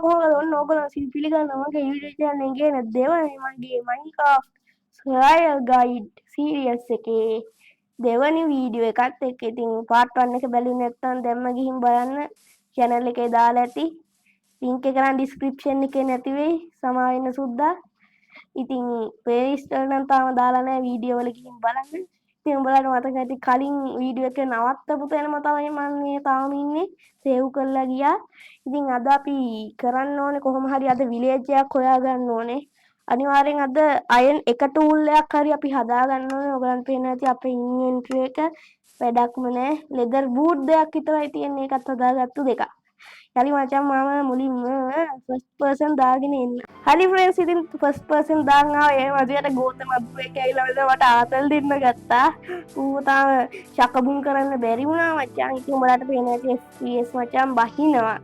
කොහොමද ඔන්න ඕගොල්ලෝ පිළිගන්නවා මගේ YouTube channel එකේ නැද්ද මගේ Minecraft Survival Guide series එකේ දෙවනි වීඩියෝ එකත් එක්ක ඉතින් part 1 එක බැලුවේ නැත්නම් දැම්ම ගිහින් බලන්න channel එකේ දාලා ඇති link එක නම් description එකේ නැති වෙයි සමා වෙන්න සුද්දා ඉතින් playlist වල නම් තාම දාලා නැහැ වීඩියෝ වල ගිහින් බලන්න ඉතින් උඹලට මතක ඇති කලින් වීඩියෝ එක නවත්තපු තැනම තමයි මම මේ තාම ඉන්නේ සේව් කරලා ගියා ඉතින් අද අපි කරන්න ඕනේ කොහොම හරි අද විලේජ් එකක් හොයාගන්න ඕනේ අනිවාර්යෙන් අද අයන් එක ටූල් එකක් හරි අපි හදාගන්න ඕනේ ඔයගලන්ට පේනවා ඇති අපේ ඉන්වෙන්ටරි එක වැඩක්ම නැහැ ලෙදර් බූට් දෙකක් විතරයි තියෙන්නේ ඒකත් හදාගත්තු දෙකක් යලි මචං මම මුලින්ම ෆස්ට් පර්සන් දාගෙන එන්න හරි ෆ්‍රෙන්ඩ්ස් ඉතින් ෆස්ට් පර්සන් දාන් ආවා ඒ වදියට ගෝතම අබ්බුවෙක් ඇවිල්ලා මට ආතල් දෙන්න ගත්තා ඌ තාම ශකබුන් කරන්න බැරි වුණා මචං ඉතින් උඹලට පේනවා ඇති FPS මචං බහිනවා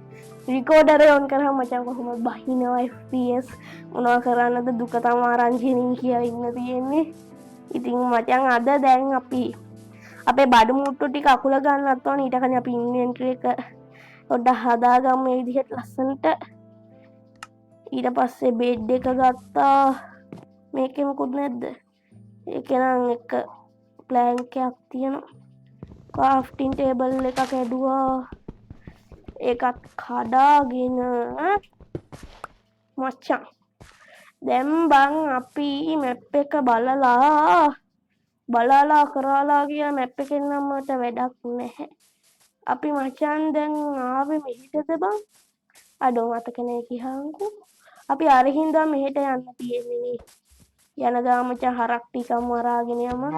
රිකෝඩර් ඔන් කරාම මචං කොහොමද බහිනවා FPS මොනවා කරන්නද දුක තමා රංජනින් කියලා ඉන්න තියෙන්නේ ඉතින් මචං අද දැන් අපි අපේ බඩු මුට්ටු ටික අකුල ගන්නත් ඕනේ ඊට කලින් අපි ඉන්වෙන්ටරි එක පොඩ්ඩක් හදාගමු මේ විදිහට ලස්සනට ඊට පස්සේ බෙඩ් එක ගත්තා මේකේ මොකුත් නැද්ද ඒකේ නම් එක ප්ලෑන්ක් එකක් තියෙනවා ක්‍රාෆ්ටින් ටේබල් එකක් ඇදුවා ඒකත් කඩාගෙන මචං දැන් බං අපි මැප් එක බලලා කරලා ගියා මැප් එකෙන් නම් මට වැඩක් නැහැ අපි මචං දැන් ආවේ මෙහෙටද බං අඩෝ මතක නැහැ කියහන්කෝ අපි අර හින්දා මෙහෙට යන්න තියෙන්නේ නේ යන ගා මචං හරක් ටිකක් මරාගෙන යමු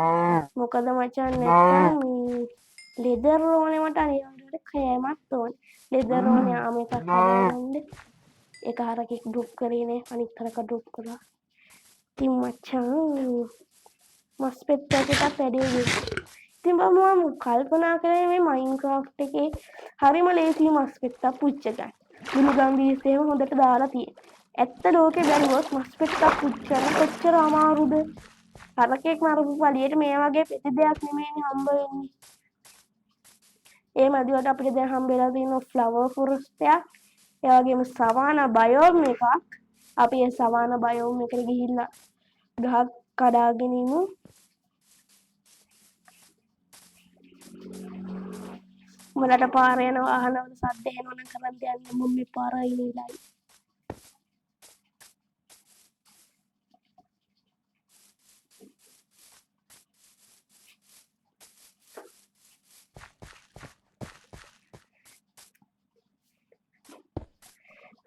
මොකද මචං නැත්තම් ලෙදර් ඕනේ මට අනිවාර්යයෙන් කෑමක් ඕනේ ලෙදර් ඕනේ ආම එකක් හදාගන්න ඒක හරකෙක් ඩ්‍රොප් කරේ නේ අනිත් හරක ඩ්‍රොප් කළා ඉතින් මචං මස් පෙට්ටකට වැඩේ ඉතින් මම කල්පනා කරේ මේ Minecraft එකේ හරිම ලේසි මස් පෙට්ටක් පුච්ච ගන්න. ගුණගම් බීස් එහෙම හොඳට දාලා තියෙන. ඇත්ත ලෝකේ බැලුවොත් මස් පෙට්ටක් පුච්චන කොච්චර අමාරුද? හරකෙක් මරපු පළියට මේ වගේ පෙති දෙයක් නෙමෙයිනේ හම්බ වෙන්නේ. ඒ මදිවට අපිට දැන් හම්බෙලා තියෙන ෆ්ලවර් ෆොරස්ට් එකක්. ඒ වගේම සවානා බයෝම් එකක්. අපි ඒ සවානා බයෝම් එකට ගිහිල්ලා ගහක් කඩාගෙන ඉමු. උඹලට පාර යන වාහනවල සද්ද එනවනම් කරන් දෙන්න මම මේ පාර අයිනෙලයි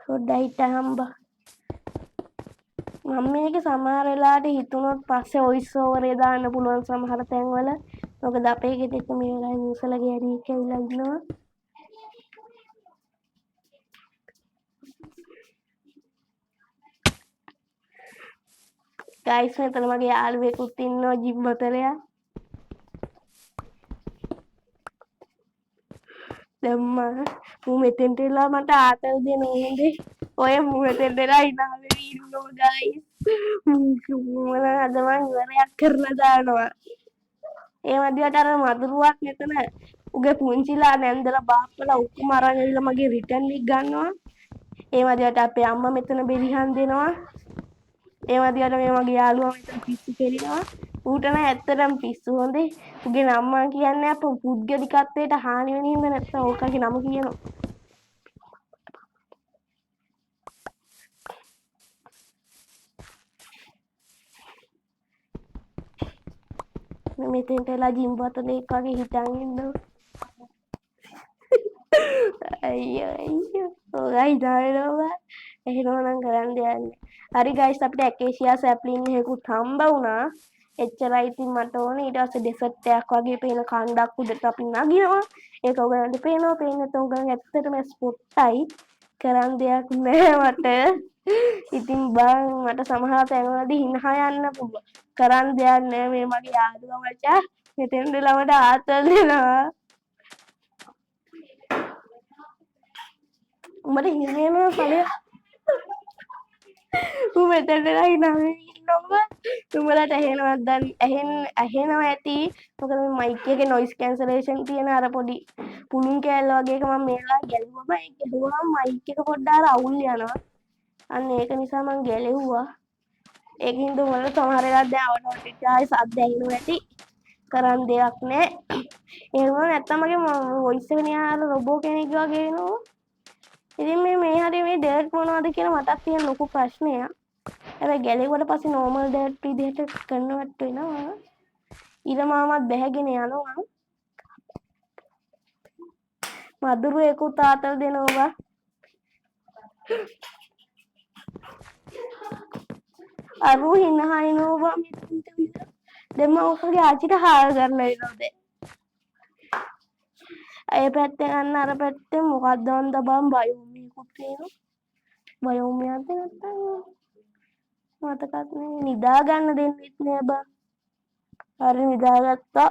පොඩ්ඩයි හම්බා මම මේක සමහර වෙලාවට හිතුනොත් පස්සේ වොයිස් ඕවර් එක දාන්න පුළුවන් සමහර තැන්වල මොකද අපේ ගෙදර මේ වෙලාවේ නිව්සලගේ හැරි කියලා ඉන්නවා ගයිස් මෙතන මගේ යාළුවෙකුත් ඉන්නවා ජිම් බතලයා දැම්මා මූ මෙතෙන්ට එලා මට ආතල් දෙන උන්දේ ඔය මූ මෙතෙන්ට එලා ඉනාවේ ඉන්නවා ගයිස් මම අද මං ඉවරයක් කරලා දානවා ඒ වදියට අර මදුරුවක් මෙතන උගේ පුංචිලා නැන්දලා බාප්පලා ඔක්කොම අරන් ඇවිල්ලා මගේ රිටර්න් එක ගන්නවා ඒ වදියට අපේ අම්මා මෙතන බෙරිහන් දෙනවා ඒ වදියට මේ මගේ යාළුවා මෙතන පිස්සු කෙලිනවා ඌට නම් ඇත්තටම පිස්සු හොඳේ උගේ නම්මා කියන්නේ අප පුද්ගලිකත්වයට හානි වෙන හින්දා නැත්තම් ඕකගේ නම කියනවා මෙතෙන්ට එලා ජිම් බතලෙක් වගේ හිටන් ඉන්නවා අයියෝ අයියෝ ඔයයි දානවා එහෙනම් කරන්න යන්නේ හරි ගයිස් අපිට ඇකේෂියා සැප්ලින් එකකුත් හම්බ වුණා එච්චරයි ඉතින් මට ඕනේ ඊට පස්සේ ඩෙසර්ට් එකක් වගේ පේන කණ්ඩක් උඩට අපි නගිනවා ඒක ඔයගලන්ට පේනවා පේන්නේ නැත්නම් ඔයගලන් ඇත්තටම ස්පොට්ටයි කරන් දෙයක් නෑ මට ඉතින් බං මට සමහර තැන්වලදී හිනහා යන්න පුළුවන් කරන් දෙයක් නෑ මේ මගේ යාළුවා මචං මෙතෙන්ද ළමට ආතල් දෙනවා උඹට හිනේනවා ඵලයක් ඌ මෙතෙන්ද ඉන්නවා නුඹලට ඇහෙනවද ඇහෙනවා ඇති. මොකද මේ මයික් එකේ නොයිස් කැන්සලේෂන් තියෙන අර පොඩි පුළුන් කෑල්ල වගේ එක මම මේලා ගැලුවම ඒක ගැහුවම මයික් එක පොඩ්ඩක් අර අවුල් යනවා. අන්න ඒක නිසා මම ගැලෙව්වා. ඒකින්ද උඹලට සමහර වෙලාවට දැන් අවුටෝමැටික් එකයි සද්ද ඇහෙනවා ඇති. කරන්න දෙයක් නෑ. එහෙම නැත්තම් මගේ වොයිස් එක නිකන් අර රොබෝ කෙනෙක් වගේ එනවා. ඉතින් මේ හරිය මේ ඩර්ට් මොනවද කියලා මටත් තියෙන ලොකු ප්‍රශ්නයක්. හැබැයි ගැලෙව්වට පස්සේ නෝමල් ඩර්ට් විදිහට කන්වර්ට් වෙනවා. ඊළ මාමත් බැහැගෙන යනවා. මදුරුවෙකුත් ආතල් දෙනවා. අරු හිනහයිනවා මෙතනට විතර. දැන් මම ඔකගේ ආච්චිට හාල් ගන්න වෙනවා දැන්. ඒ පැත්තෙන් අන්න අර පැත්තෙන් මොකක්ද වන්ද බම් බයෝමියකුත් තියෙනවා. බයෝමියක්ද නැත්තම් මතකත් නෑ. නිදා ගන්න දෙන්නෙත් නෑ බං. හරි නිදාගත්තා.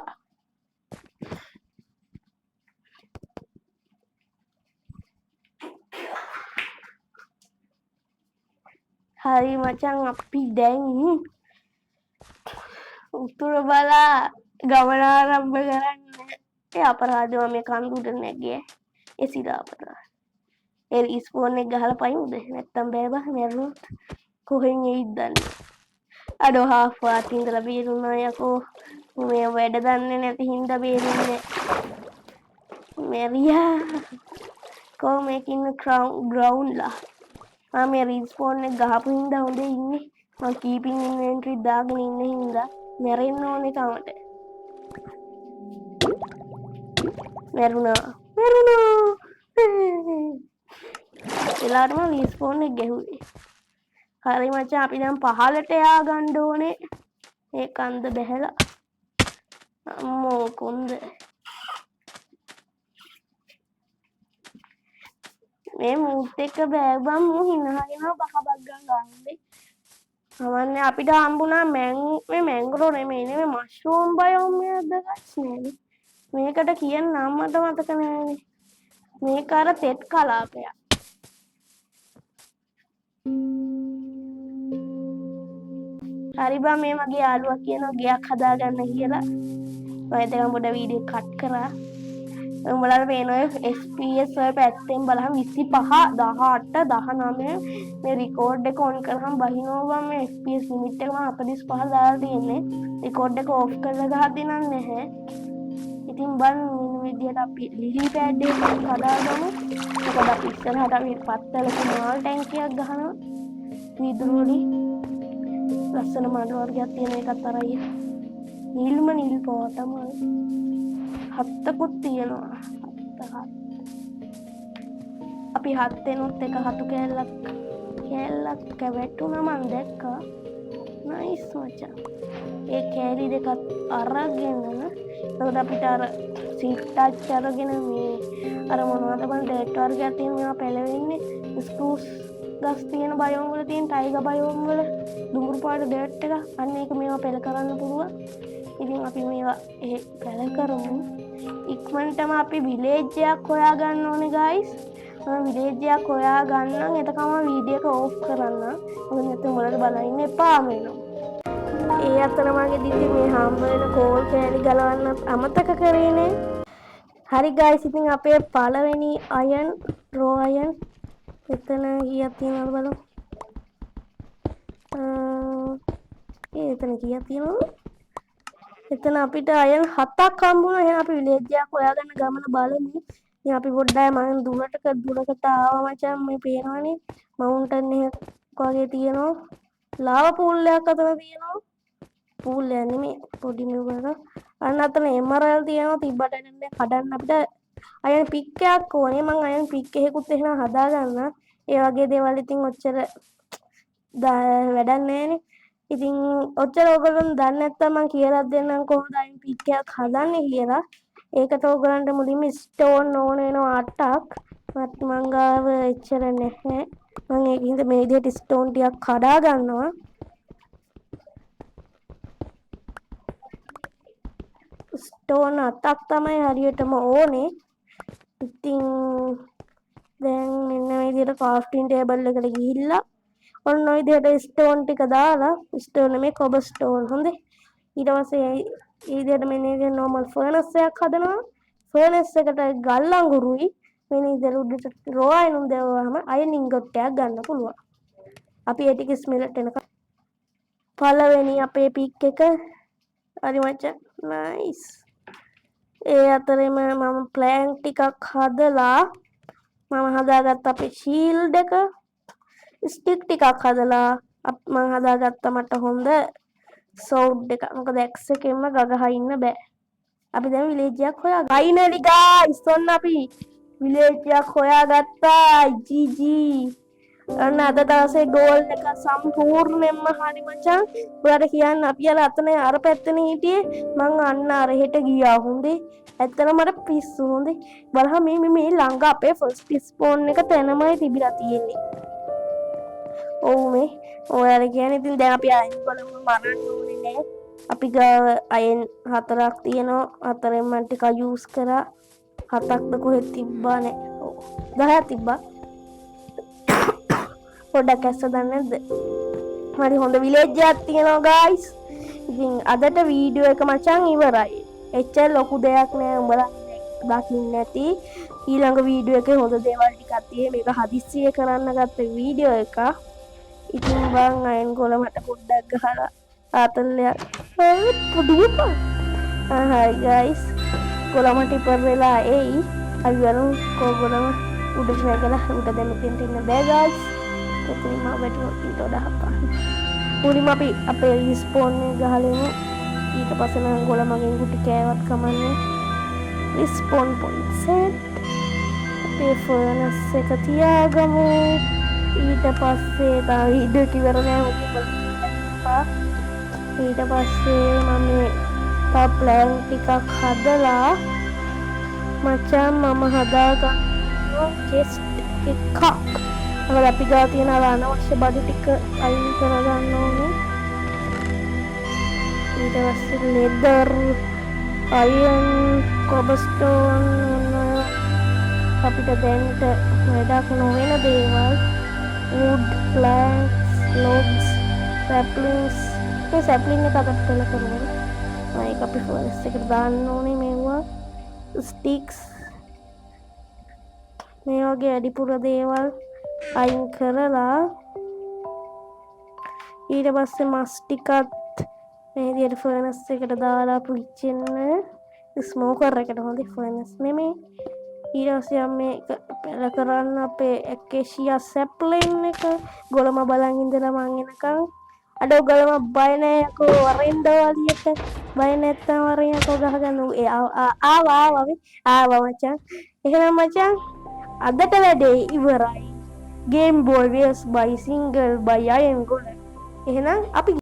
හරි මචං අපි දැන් උතුර බලා ගමන ආරම්භ කරන්න. ඒ අපරාධව මේ කන්දුට නැගිය. ඒ සිරා අපරාධ. ඒ රිස්පෝන් එක ගහලා පයින්ද? නැත්තම් බෑ බං මැරුණොත් කොහෙන් එයිද දන්නේ. අඩෝ හාෆ් වාට් ඉඳලා බේරුණා යකෝ. මේ වැඩ දන්නේ නැති හින්දා බේරුන්නේ. මෙරියා කොහොම මේකින්න ග්‍රවුන්ඩ්ලා. මම මේ රිස්පෝන් එක ගහපු හින්දා හොඳේ ඉන්නේ. මම කීපින් ඉන්වෙන්ටරි දාගෙන ඉන්න හින්දා මැරෙන්න ඕනේ කමට. මැරුණා. එලාටම රිස්පෝන් එක ගැහුවේ. හරි මචං අපි දැන් පහලට යා ගන්න ඕනේ. ඒ කන්ද බැහැලා. අම්මෝ කොන්ද. මේ මූත් එක්ක බෑ බං මූ හිනහගෙනවා බක බග්ගන් ගන්නේ. කවන්නේ අපිට හම්බුණා මේ මැංග්‍රෝ නෙමෙයි මෂ්රූම් බයෝමියක්ද ගස් නේද? මේකට කියන නම මට මතක නෑනේ. මේක අර තෙත් කලාපයක්. හරි බං මේ මගේ යාළුවා කියනවා ගයක් හදාගන්න කියලා. මම එතන පොඩ වීඩියෝ කට් කරා. උඹලට පේනවා FPS ඔය පැත්තෙන් බලහම 25 18 19 මේ රෙකෝඩ් එක ඔන් කරාම බහිනවා මේ FPS ලිමිට් එක මම 45 දාලා තියෙන්නේ. රෙකෝඩ් එක ඕෆ් කරලා ගහද්දී නම් නැහැ. ඉතින් බන් මේ විදියට අපි ලිලි පෑඩ් එකක් හදාගමු. මොකද අපි ඉස්සරහට අපි පත්තලක මාල් ටැංකියක් ගහනවා. වීදුරු වලින් ලස්සන මඩ වර්ගයක් තියෙන එකත් අරයි. නිල්ම නිල් පාටම හත්තකුත් තියෙනවා. අපි හත්තෙනුත් එක හතු කෑල්ලක් වැටුණා මං දැක්කා. නයිස් මචං. ඒ කෑලි දෙකත් අරගෙන එතකොට අපිට අර සීට් ටච් අරගෙන මේ අර මොනවද බං ඩේට් වර්ගයක් තියෙන මේවා පැලවෙන්නේ ස්පෘස් ගස් තියෙන බයෝම් වල තියෙන ටයිගර් බයෝම් වල දුඹුරු පාට ඩේට් එක අන්න ඒක මේවා පැල කරන්න පුළුවන්. ඉතින් අපි මේවා පැල කරමු. ඉක්මනටම අපි විලේජ් එකක් හොයාගන්න ඕනේ ගයිස්. මම විලේජ් එකක් හොයා ගන්නම්. එතකම වීඩියෝ එක ඕෆ් කරන්න. මොකද නැත්නම් මොනවද බලන්න එපා වෙනවා. ඒ අතර මගේ දිදි මේ හම්බ වෙන කෝල් කෑලි ගලවන්න අමතක කරේනේ. හරි ගයිස් ඉතින් අපේ පළවෙනි අයන් රෝ අයන් එතන කීයක් තියෙනවද බලමු. එතන කීයක් තියෙනවද? එතන අපිට අයන් 7ක් හම්බුණා. එහෙනම් අපි විලේජ් එකක් හොයාගන්න ගමන බලමු. ඉතින් අපි පොඩ්ඩක් මම දුරකට ආවා මචං මේ පේනවනේ මවුන්ටන් එකක් වගේ තියෙනවා. ලාවා පූල් එකක් අතන තියෙනවා. පූල් එක නෙමෙයි පොඩි නුවර. අන්න අතන එමරල්ඩ් තියෙනවා. තිබ්බට නෙමෙයි කඩන්න අපිට අයන් පික් එකක් ඕනේ. මං අයන් පික් එකකුත් එහෙනම් හදාගන්න. ඒ වගේ දේවල් ඉතින් ඔච්චර වැඩක් නෑනේ. ඉතින් ඔච්චර ඔයගොල්ලෝ දන්නේ නැත්නම් මං කියලා දෙන්නම් කොහොමද අයින් පික් එකක් හදන්නේ කියලා. ඒකට ඔයගොල්ලන්ට මුලින්ම ස්ටෝන් ඕන වෙනවා 8ක්. මං ගාව එච්චර නැහැ. මං ඒකින්ද මේ විදිහට ස්ටෝන් ටිකක් කඩා ගන්නවා. ස්ටෝන් 8ක් තමයි හරියටම ඕනේ. ඉතින් දැන් මෙන්න මේ විදිහට ක්‍රාෆ්ටින් ටේබල් එකට ගිහිල්ලා ඔන්න ඔය විදිහට ස්ටෝන් ටික දාලා ස්ටෝන් නෙමෙයි කොබස්ටෝන් හොඳේ. ඊට පස්සේ මේ විදිහට මෙන්න මේ normal furnace එකක් හදනවා. furnace එකට ගල් අඟුරුයි මෙන්න විදිහට උඩට raw iron දැවුවාම අයන් ඉන්ගොට් එකක් ගන්න පුළුවන්. අපි ඒ ටික ස්මෙල්ට් වෙනකම් පළවෙනි අපේ පික් එක හරි මචං නයිස්. ඒ අතරෙම මම ප්ලෑන්ක් ටිකක් හදලා මම හදාගත්ත අපේ ෂීල්ඩ් එක ස්ටික් ටිකක් හදලා මම හදාගත්ත මට හොඳ සවුඩ් එක. මොකද එක්ස් එකෙන්ම ගගහා ඉන්න බෑ. අපි දැන් විලේජ් එකක් හොයාගත්තා. ෆයිනලි ගායිස් ඔන්න අපි විලේජ් එකක් හොයාගත්තා. ජීජී. අන්න අද දවසේ ගෝල් එක සම්පූර්ණයෙන්ම හරි මචං. ඔයාලට කියන්න අපි අර අතන අර පැත්තේ හිටියේ මං අන්න අර හෙට ගියා හොඳේ. ඇත්තටම මට පිස්සු හොඳේ. බලහන් මේ ළඟ අපේ ෆස්ට් ස්පෝන් එක තැනමයි තිබිලා තියෙන්නේ. ඔව් මේ ඔයාලා කියන්නේ ඉතින් දැන් අපි අයින් බලමු මරන්න ඕනේ නෑ. අපි ගාව අයන් 4ක් තියෙනවා. 4ෙන් මම ටිකක් යූස් කරා. 7ක්ද කොහෙද තිබ්බා නෑ. 10ක් තිබ්බා. පොඩ්ඩක් ඇස්ස දන්නේ නැද්ද? හරි හොඳ විලේජ් එකක් තියෙනවා ගායිස්. ඉතින් අදට වීඩියෝ එක මචං ඉවරයි. එච්චර ලොකු දෙයක් නෑ උඹලා දකින්න නැති. ඊළඟ වීඩියෝ එකේ හොඳ දේවල් ටිකක් තියෙයි. මේක හදිස්සියේ කරන්න ගත්ත වීඩියෝ එකක්. ඉතින් බං අයන් ගොල මට පොඩ්ඩක් ගහලා ආතල්ලයක් පොඩි එකා. හරි ගයිස් ගොලමට ඉපර් වෙලා එයි. අපි බලමු කොගොලම උඩට නැගලා උඩ දැන් මෙතෙන්ට ඉන්න බෑ ගයිස්. එතනින් මම වැටුණා ඊට වඩා හපා. මුලින්ම අපි අපේ රිස්පෝන් එක ගහලෙමු. ඊට පස්සේ නම් ගොල මගෙන් ගුටි කෑවත් කමන්නේ. රිස්පෝන් පොයින්ට් සෙට්. අපේ ෆර්නස් එක තියාගමු. ඊට පස්සේ තව වීඩියෝ එක ඉවර නෑ ඔක බලන්න. ඊට පස්සේ මම තව ප්ලෑන් ටිකක් හදලා මචං මම හදාගන්නවා චෙස්ට් එකක්. මොකද අපි ගාව තියෙන අනවශ්‍ය බඩු ටික අයින් කරගන්න ඕනේ. ඊට පස්සේ ලෙදර් අයන් කොබස්ටෝන් අපිට දැන්ට වැඩක් නොවන දේවල් wood planks logs saplings මේ sapling එක අතට කළ කරගෙන ඒක අපි ෆෝරස්ට් එකට දාන්න ඕනේ. මේවා sticks මේ වගේ අඩිපුර දේවල් අයින් කරලා ඊට පස්සේ මස් ටිකත් මේ විදිහට ෆර්නස් එකට දාලා පුච්චෙන්න ස්මෝකර් එකට හොඳයි ෆර්නස් නෙමෙයි. ඊට පස්සේ මේක පෙළ කරන්න අපේ ඇකේෂියා සැප්ලින් එක ගොලම බලන් ඉඳලා මං එනකන් අඩ ගොලම බය නෑ යකෝ වරෙන්ද වලියට බය නැත්තම් වරෙන් යකෝ ගහගන්න ආවා මචං. එහෙනම් මචං අදට වැඩේ ඉවරයි. Game Boy vs by single by Iron Golem. එහෙනම් අපි